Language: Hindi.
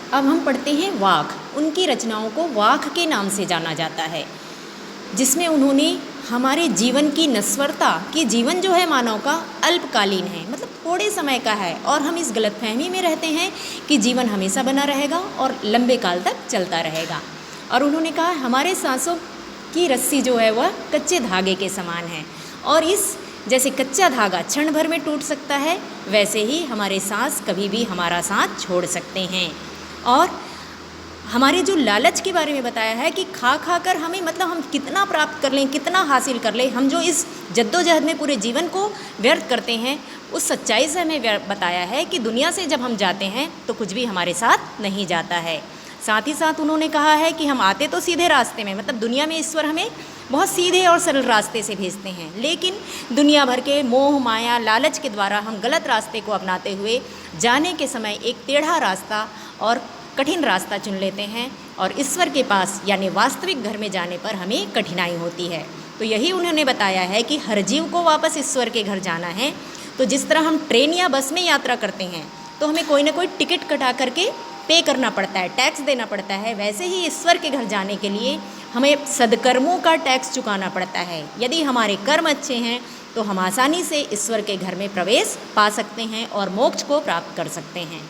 अब हम पढ़ते हैं वाक। उनकी रचनाओं को वाक के नाम से जाना जाता है, जिसमें उन्होंने हमारे जीवन की नश्वरता कि जीवन जो है मानव का अल्पकालीन है, मतलब थोड़े समय का है, और हम इस गलतफहमी में रहते हैं कि जीवन हमेशा बना रहेगा और लंबे काल तक चलता रहेगा। और उन्होंने कहा हमारे सांसों की रस्सी जो है वह कच्चे धागे के समान है, और इस जैसे कच्चा धागा क्षण भर में टूट सकता है, वैसे ही हमारे सांस कभी भी हमारा साथ छोड़ सकते हैं। और हमारे जो लालच के बारे में बताया है कि खा खा कर हमें, मतलब हम कितना प्राप्त कर लें, कितना हासिल कर लें, हम जो इस जद्दोजहद में पूरे जीवन को व्यर्थ करते हैं, उस सच्चाई से हमें बताया है कि दुनिया से जब हम जाते हैं तो कुछ भी हमारे साथ नहीं जाता है। साथ ही साथ उन्होंने कहा है कि हम आते तो सीधे रास्ते में, मतलब दुनिया में ईश्वर हमें बहुत सीधे और सरल रास्ते से भेजते हैं, लेकिन दुनिया भर के मोह माया लालच के द्वारा हम गलत रास्ते को अपनाते हुए जाने के समय एक टेढ़ा रास्ता और कठिन रास्ता चुन लेते हैं, और ईश्वर के पास यानी वास्तविक घर में जाने पर हमें कठिनाई होती है। तो यही उन्होंने बताया है कि हर जीव को वापस ईश्वर के घर जाना है। तो जिस तरह हम ट्रेन या बस में यात्रा करते हैं तो हमें कोई ना कोई टिकट कटा करके पे करना पड़ता है, टैक्स देना पड़ता है, वैसे ही ईश्वर के घर जाने के लिए हमें सद्कर्मों का टैक्स चुकाना पड़ता है। यदि हमारे कर्म अच्छे हैं तो हम आसानी से ईश्वर के घर में प्रवेश पा सकते हैं और मोक्ष को प्राप्त कर सकते हैं।